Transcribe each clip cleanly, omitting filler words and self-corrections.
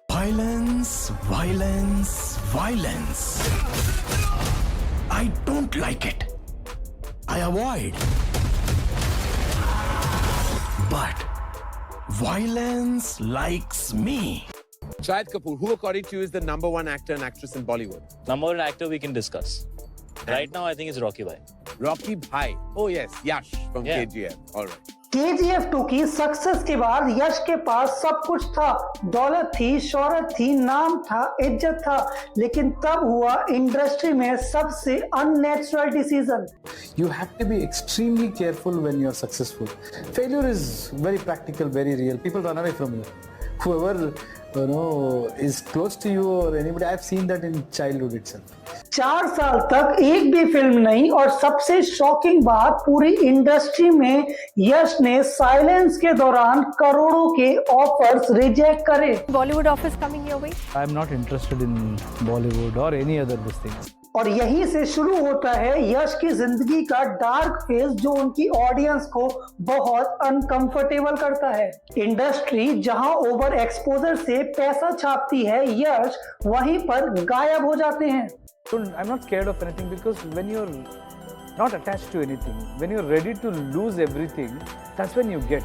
Violence, violence, violence. I don't like it. I avoid. But violence likes me. Shahid Kapoor, who according to you is the number one actor and actress in Bollywood? Number one actor we can discuss. Right now, I think it's Rocky Bhai. Rocky Bhai. Oh yes, Yash from Yeah. KGF. All right. KGF 2 की success के बाद यश के पास सब कुछ था, दौलत थी, शोहरत थी, नाम था, इज्जत था, लेकिन तब हुआ इंडस्ट्री में सबसे unnatural decision. You have to be extremely careful when you're successful. Failure is very practical, very real. People run away from you. Whoever is close to you or anybody, I've seen that in childhood itself. 4 साल तक एक भी film नहीं, और सबसे shocking बात, पूरी industry में यश ने साइलेंस के दौरान करोड़ों के ऑफर्स रिजेक्ट करे। Bollywood offers coming your way? I'm not interested in Bollywood or any other this thing. और यहीं से शुरू होता है यश की जिंदगी का डार्क फेज, जो उनकी ऑडियंस को बहुत अनकंफर्टेबल करता है। इंडस्ट्री जहां ओवर एक्सपोजर से पैसा छापती है, यश वहीं पर गायब हो जाते हैं। I'm not scared of anything because when you're not attached to anything, when you're ready to lose everything, that's when you get.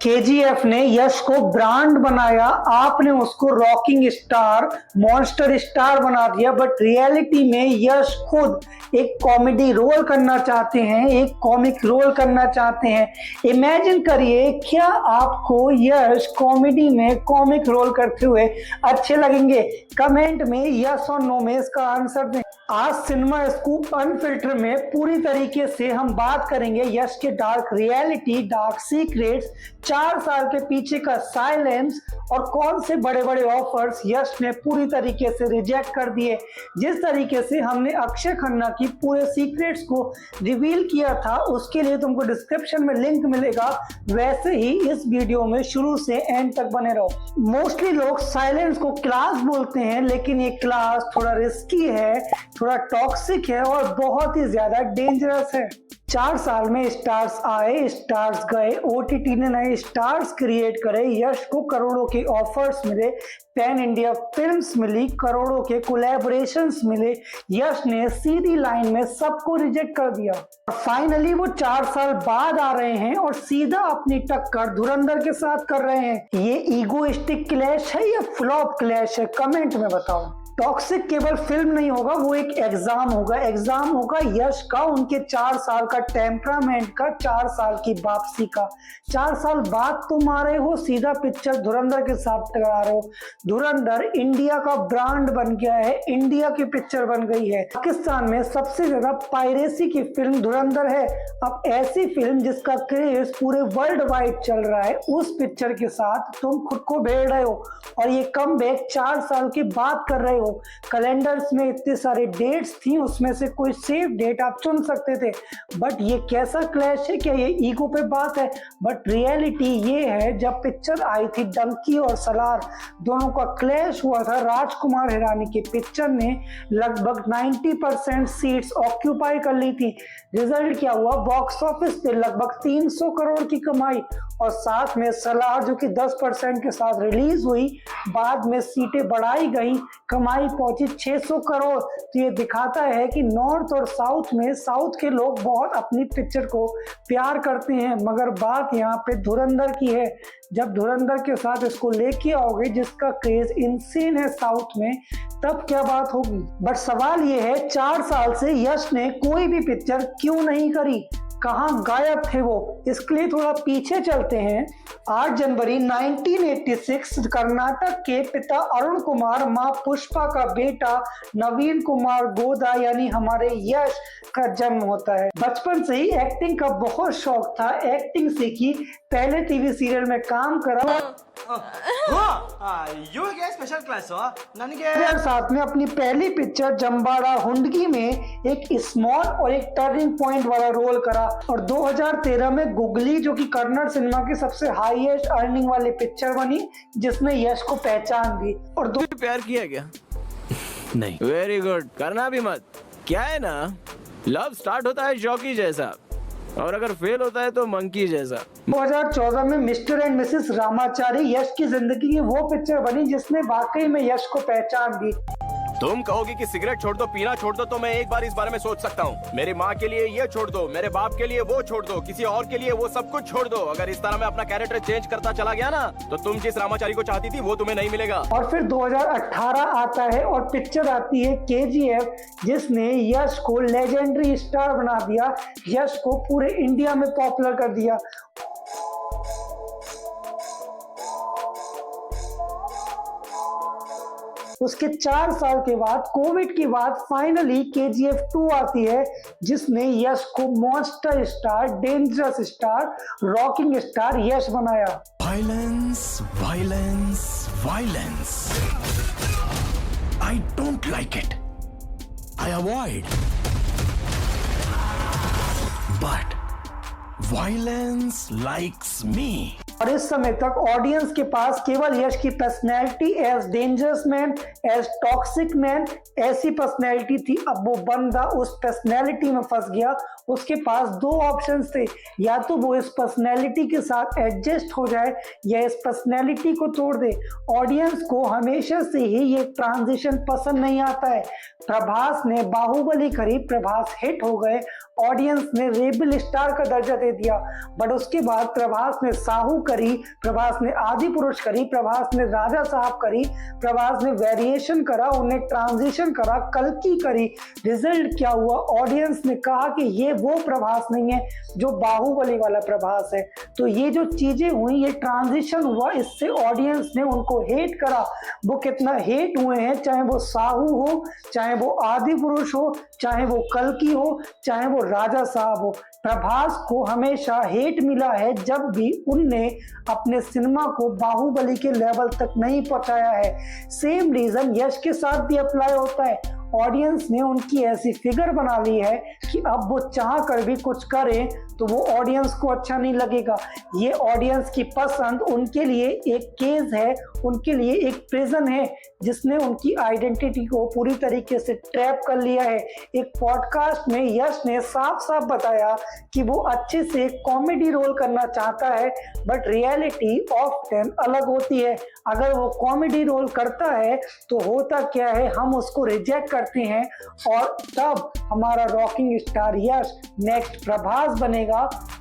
KGF ने यश को ब्रांड बनाया, आपने उसको रॉकिंग स्टार, मॉन्स्टर स्टार बना दिया, बट रियलिटी में यश खुद एक कॉमेडी रोल करना चाहते हैं, एक कॉमिक रोल करना चाहते हैं। इमेजिन करिए, क्या आपको यश कॉमेडी में कॉमिक रोल करते हुए अच्छे लगेंगे? कमेंट में यस और नो में इसका आंसर दें। आज सिनेमा स्कूप अनफिल्टर में पूरी तरीके से हम बात करेंगे यश के डार्क रियलिटी, डार्क सीक्रेट्स, 4 साल के पीछे का साइलेंस, और कौन से बड़े बड़े ऑफर्स यश ने पूरी तरीके से रिजेक्ट कर दिए। जिस तरीके से हमने अक्षय खन्ना की पूरे सीक्रेट्स को रिवील किया था, उसके लिए तुमको डिस्क्रिप्शन में लिंक मिलेगा, वैसे ही इस वीडियो में शुरू से एंड तक बने रहो। मोस्टली लोग साइलेंस को क्लास बोलते हैं, लेकिन ये क्लास थोड़ा रिस्की है, थोड़ा टॉक्सिक है और बहुत ही ज्यादा डेंजरस है। 4 साल में स्टार्स आए, स्टार्स गए, OTT ने नए स्टार्स क्रिएट करे, यश को करोड़ों के ऑफर्स मिले, पैन इंडिया फिल्म्स मिली, करोड़ों के कोलैबोरेशंस मिले, यश ने सीधी लाइन में सबको रिजेक्ट कर दिया। फाइनली वो 4 साल बाद आ रहे हैं और सीधा अपनी टक्कर धुरंधर के साथ कर रहे हैं। ये ईगोइस्टिक क्लैश है या फ्लॉप क्लैश है? कमेंट में बताओ। टॉक्सिक केवल फिल्म नहीं होगा, वो एक एग्जाम होगा यश का, उनके 4 साल का टेम्परामेंट का, 4 साल की वापसी का। 4 साल बाद तुम आ रहे हो, सीधा पिक्चर धुरंधर के साथ टकरा रहे हो। धुरंधर इंडिया का ब्रांड बन गया है, इंडिया की पिक्चर बन गई है। पाकिस्तान में सबसे ज्यादा पायरेसी की फिल्म धुरंधर है। अब ऐसी फिल्म जिसका क्रेज पूरे वर्ल्ड वाइड चल रहा है, उस पिक्चर के साथ तुम खुद को भेड़ रहे हो और ये कमबैक 4 साल के बाद कर रहे हो। कैलेंडर्स में इतने सारे डेट्स थी, उसमें से कोई सेफ डेट आप चुन सकते थे, बट ये कैसा क्लैश है? क्या ये ईगो पे बात है? बट रियलिटी ये है, जब पिक्चर आई थी डंकी और सलार, दोनों का क्लैश हुआ था। राजकुमार हिरानी की पिक्चर ने लगभग 90% सीट्स ऑक्यूपाई कर ली थी। रिजल्ट क्या हुआ? बॉक्स ऑफिस पे लगभग 300 करोड़ की कमाई, और साथ में सलार जो कि 10% के साथ रिलीज हुई, बाद में सीटें बढ़ाई गई, कमाई पहुंची 600 करोड़। तो ये दिखाता है कि नॉर्थ और साउथ में, साउथ के लोग बहुत अपनी पिक्चर को प्यार करते हैं, मगर बात यहाँ पे धुरंधर की है। जब धुरंधर के साथ इसको लेके आओगे, जिसका क्रेज इंसेन है साउथ में, तब क्या बात होगी? बट सवाल ये है, 4 साल से यश ने कोई भी पिक्चर क्यों नहीं करी? कहाँ गायब थे वो? इसके लिए थोड़ा पीछे चलते हैं। 8 जनवरी 1986 कर्नाटक के पिता अरुण कुमार, माँ पुष्पा का बेटा नवीन कुमार गोदा यानी हमारे यश का जन्म होता है। बचपन से ही एक्टिंग का बहुत शौक था, एक्टिंग सीखी, पहले टीवी सीरियल में काम करा। स्पेशल क्लास साथ में अपनी पहली पिक्चर जम्बाड़ा हुंडगी में एक स्मॉल और एक टर्निंग पॉइंट वाला रोल करा, और 2013 में गुगली, जो कि कन्नड़ सिनेमा की सबसे हाईएस्ट अर्निंग वाली पिक्चर बनी, जिसने यश को पहचान दी। और प्यार किया क्या? नहीं। वेरी गुड, करना भी मत। क्या है ना, लव स्टार्ट होता है जॉकी जैसा, और अगर फेल होता है तो मंकी जैसा। 2014 में मिस्टर एंड मिसेस रामाचारी यश की जिंदगी की वो पिक्चर बनी जिसने वाकई में यश को पहचान दी। तुम कहोगी कि सिगरेट छोड़ दो, पीना छोड़ दो, तो मैं एक बार इस बारे में सोच सकता हूँ। मेरी माँ के लिए ये छोड़ दो, मेरे बाप के लिए वो छोड़ दो, किसी और के लिए वो सब कुछ छोड़ दो। अगर इस तरह मैं अपना कैरेक्टर चेंज करता चला गया ना, तो तुम जिस रामाचारी को चाहती थी वो तुम्हें नहीं मिलेगा। और फिर 2018 आता है और पिक्चर आती है KGF, जिसने यश को लेजेंडरी स्टार बना दिया, यश को पूरे इंडिया में पॉपुलर कर दिया। उसके 4 साल के बाद कोविड के बाद फाइनली KGF 2 आती है, जिसने यश को monster star, dangerous star, rocking star Yash बनाया। Violence, violence, violence. I don't like it. I avoid. But violence likes me. और इस समय तक ऑडियंस के पास केवल यश की personality as dangerous man, as toxic man, ऐसी पर्सनैलिटी थी। अब वो बंदा उस पर्सनैलिटी में फंस गया। उसके पास 2 ऑप्शंस थे, या तो वो इस पर्सनैलिटी के साथ एडजस्ट हो जाए या इस पर्सनैलिटी को तोड़ दे। ऑडियंस को हमेशा से ही ये ट्रांजिशन पसंद नहीं आता है। प्रभास ने बाहुबली करी, प्रभास हिट हो गए, ऑडियंस ने रेबल स्टार का दर्जा दे दिया। बट उसके बाद प्रभास ने साहू करी, प्रभास ने आदि पुरुष करी, प्रभास ने राजा साहब करी, प्रभास ने वेरिएशन करा, उन्हें ट्रांजिशन करा, कल्कि करी। रिजल्ट क्या हुआ? ऑडियंस ने कहा कि ये वो प्रभास नहीं है जो बाहुबली वाला प्रभास है। तो ये जो चीजें हुई, ये ट्रांजिशन हुआ, इससे ऑडियंस ने उनको हेट करा। वो कितना हेट हुए हैं, चाहे वो साहू हो, चाहे वो आदि पुरुष हो, चाहे वो कल्कि हो, चाहे वो राजा साहब हो। प्रभास को हमेशा हेट मिला है जब भी उनने अपने सिनेमा को बाहुबली के लेवल तक नहीं पहुंचाया है। सेम रीजन यश के साथ भी अप्लाई होता है। ऑडियंस ने उनकी ऐसी फिगर बना ली है कि अब वो चाह कर भी कुछ करें तो वो ऑडियंस को अच्छा नहीं लगेगा। ये ऑडियंस की पसंद उनके लिए एक केस है, उनके लिए एक प्रिजन है जिसने उनकी आइडेंटिटी को पूरी तरीके से ट्रैप कर लिया है। एक पॉडकास्ट में यश ने साफ साफ बताया कि वो अच्छे से कॉमेडी रोल करना चाहता है, बट रियलिटी ऑफ्टन अलग होती है। अगर वो कॉमेडी रोल करता है तो होता क्या है, हम उसको रिजेक्ट करते हैं और तब हमारा रॉकिंग स्टार यश नेक्स्ट प्रभास बनेगा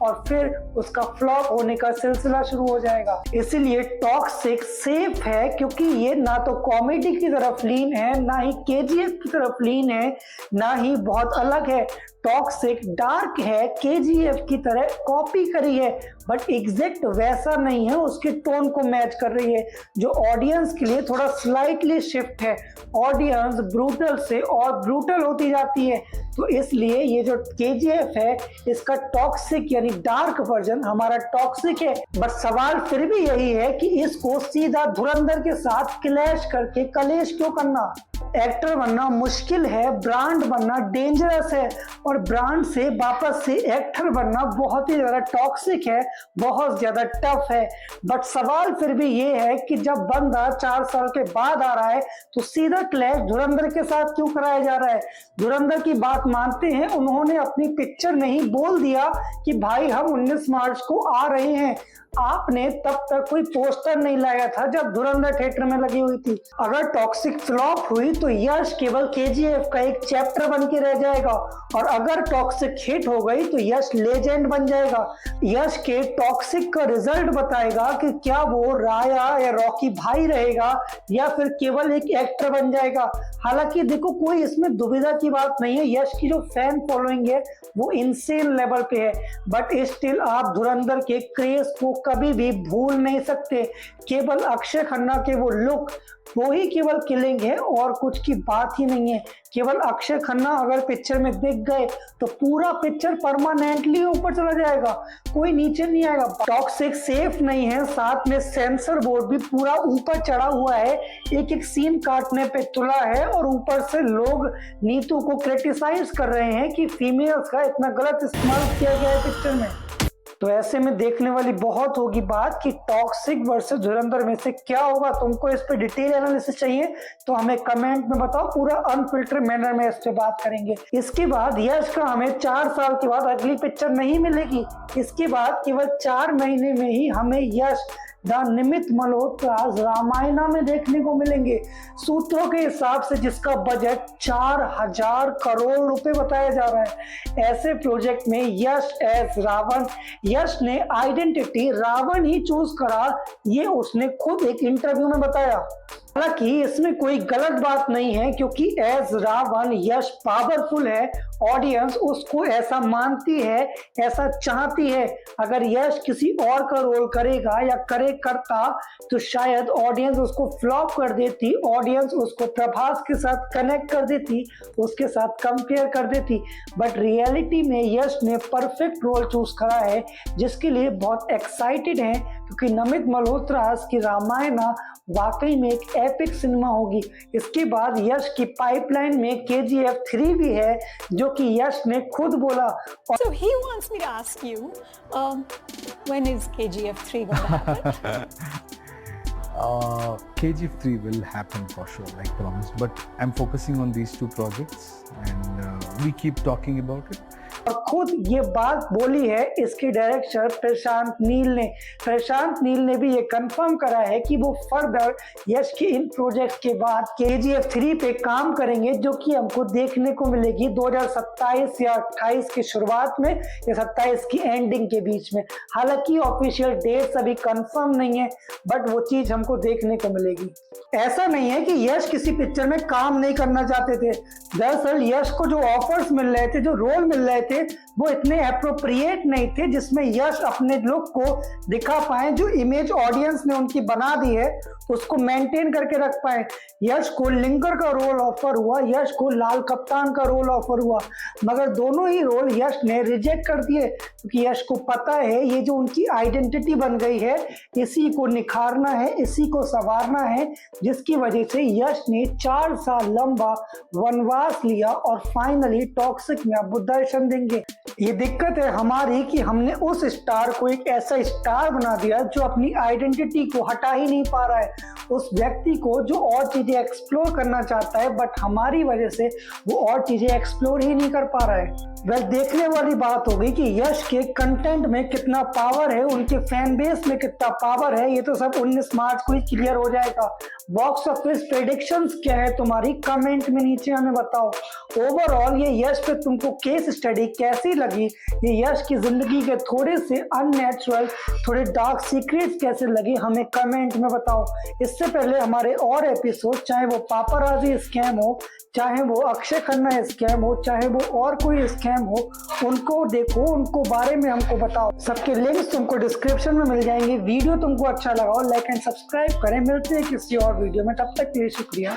और फिर उसका फ्लॉप होने का सिलसिला शुरू हो जाएगा। इसीलिए टॉक्सिक सेफ है, क्योंकि ये ना तो कॉमेडी की तरफ लीन है, ना ही KGF की तरफ लीन है, ना ही बहुत अलग है। टॉक्सिक डार्क है, KGF की तरह कॉपी करी है, बट एग्जैक्ट वैसा नहीं है, उसके टोन को मैच कर रही है, जो ऑडियंस के लिए थोड़ा स्लाइटली शिफ्ट है। ऑडियंस ब्रूटल से और ब्रूटल होती जाती है, तो इसलिए ये जो KGF है इसका टॉक्सिक यानी डार्क वर्जन हमारा टॉक्सिक है। बट सवाल फिर भी यही है कि इसको सीधा धुरंधर के साथ क्लैश करके कलेश क्यों करना? एक्टर बनना मुश्किल है, ब्रांड बनना डेंजरस है, और ब्रांड से वापस से एक्टर बनना बहुत ही ज्यादा टॉक्सिक है, बहुत ज्यादा टफ है। बट सवाल फिर भी ये है कि जब बंदा 4 साल के बाद आ रहा है तो सीधा क्लैश धुरंधर के साथ क्यों कराया जा रहा है? धुरंधर की बात मानते हैं, उन्होंने अपनी पिक्चर में ही बोल दिया कि भाई हम 19 मार्च को आ रहे हैं। आपने तब तक कोई पोस्टर नहीं लाया था जब धुरंधर थिएटर में लगी हुई थी। अगर टॉक्सिक फ्लॉप हुई तो यश केवल KGF का एक चैप्टर बन के रह जाएगा, और अगर टॉक्सिक हिट हो गई तो यश लेजेंड बन जाएगा। यश के टॉक्सिक का रिजल्ट बताएगा कि क्या वो राया या रॉकी भाई रहेगा या फिर केवल एक एक्टर बन जाएगा। हालांकि देखो, कोई इसमें दुविधा की बात नहीं है, यश की जो फैन फॉलोइंग है वो इंसेन लेवल पे है, बट स्टिल आप धुरंधर के क्रेज को कभी भी भूल नहीं सकते। केवल अक्षय खन्ना के वो लुक, वो ही केवल किलिंग है और कुछ की बात ही नहीं है। केवल अक्षय खन्ना अगर पिक्चर में दिख गए तो पूरा पिक्चर परमानेंटली ऊपर चला जाएगा, कोई नीचे नहीं आएगा। टॉक्सिक सेफ नहीं है, साथ में सेंसर बोर्ड भी पूरा ऊपर चढ़ा हुआ है, एक एक सीन काटने पे तुला है, और ऊपर से लोग नीतू को क्रिटिसाइज कर रहे हैं कि फीमेल्स का इतना गलत इस्तेमाल किया गया है पिक्चर में। तो ऐसे में देखने वाली बहुत होगी बात कि टॉक्सिक वर्सेस धुरंधर में से क्या होगा। तुमको इस पे डिटेल एनालिसिस चाहिए तो हमें कमेंट में बताओ, पूरा अनफिल्टर मैनर में इस पे बात करेंगे। इसके बाद यश का हमें 4 साल के बाद अगली पिक्चर नहीं मिलेगी। इसके बाद केवल 4 महीने में ही हमें यश द निमित्त मल्होत्रा रामायणा में देखने को मिलेंगे, सूत्रों के हिसाब से जिसका बजट 4000 करोड़ रुपए बताया जा रहा है। ऐसे प्रोजेक्ट में यश एज रावण, यश ने आइडेंटिटी रावण ही चूज करा, ये उसने खुद एक इंटरव्यू में बताया। हालांकि इसमें कोई गलत बात नहीं है क्योंकि एज रावण यश पावरफुल है, ऑडियंस उसको ऐसा मानती है, ऐसा चाहती है। अगर यश किसी और का रोल करेगा या करता तो शायद ऑडियंस उसको फ्लॉप कर देती, ऑडियंस उसको प्रभास के साथ कनेक्ट कर देती, उसके साथ कंपेयर कर देती। बट रियलिटी में यश ने परफेक्ट रोल चूज करा है, जिसके लिए बहुत एक्साइटेड हैं क्योंकि निमित्त मल्होत्रा की रामायणा वाकई में एक एपिक सिनेमा होगी। इसके बाद यश की पाइपलाइन में KGF 3 भी है, जो कि यश ने खुद बोला। So he wants me to ask you, when is KGF 3 going to happen? KGF 3 will happen for sure, like promised. But I'm focusing on these 2 projects, and we keep talking about it. और खुद ये बात बोली है इसके director Prashanth Neel ने। प्रशांत नील ने भी ये कंफर्म करा है कि वो फर्दर यश के इन प्रोजेक्ट के बाद KGF 3 पे काम करेंगे, जो कि हमको देखने को मिलेगी 2027 या 28 की शुरुआत में या 27 की एंडिंग के बीच में। हालांकि ऑफिशियल डेट्स अभी कंफर्म नहीं है, बट वो चीज हमको देखने को मिलेगी। ऐसा नहीं है कि यश किसी पिक्चर में काम नहीं करना चाहते थे। दरअसल यश को जो ऑफर्स मिल रहे थे, जो रोल मिल रहे थे, वो इतने एप्रोप्रिएट नहीं थे जिसमें यश अपने लुक को दिखा पाए, जो इमेज ऑडियंस ने उनकी बना दी है उसको मेंटेन करके रख पाए। यश को लिंगर का रोल ऑफर हुआ, यश को लाल कप्तान का रोल ऑफर हुआ, मगर दोनों ही रोल यश ने रिजेक्ट कर दिए क्योंकि यश को पता है ये जो उनकी आइडेंटिटी बन गई है, इसी को निखारना है, इसी को संवारना है, जिसकी वजह से यश ने 4 साल लंबा वनवास लिया और फाइनली टॉक्सिक में अब दर्शन देंगे। ये दिक्कत है हमारी कि हमने उस स्टार को एक ऐसा स्टार बना दिया जो अपनी आइडेंटिटी को हटा ही नहीं पा रहा है, उस व्यक्ति को जो और चीजें एक्सप्लोर करना चाहता है, बट हमारी वजह से वो और चीजें एक्सप्लोर ही नहीं कर पा रहा है। वह देखने वाली बात होगी कि यश के कंटेंट में कितना पावर है, उनके फैन बेस में कितना पावर है, ये तो सब 19 मार्च को ही क्लियर हो जाएगा। बॉक्स ऑफिस प्रेडिक्शंस क्या है तुम्हारी, कमेंट में नीचे हमें बताओ। ओवरऑल ये यश पे तुमको केस स्टडी कैसी लगी, ये यश की जिंदगी के थोड़े से अननेचुरल, थोड़े डार्क सीक्रेट्स कैसे लगे, हमें कमेंट में बताओ। इससे पहले हमारे और एपिसोड, चाहे वो पापराजी स्कैम हो, चाहे वो अक्षय खन्ना स्कैम हो, चाहे वो और कोई स्कैम हो, उनको देखो, उनको बारे में हमको बताओ। सबके लिंक्स तुमको डिस्क्रिप्शन में मिल जाएंगे। वीडियो तुमको अच्छा लगा हो लाइक एंड सब्सक्राइब करें। मिलते हैं किसी और वीडियो में, तब तक के लिए शुक्रिया।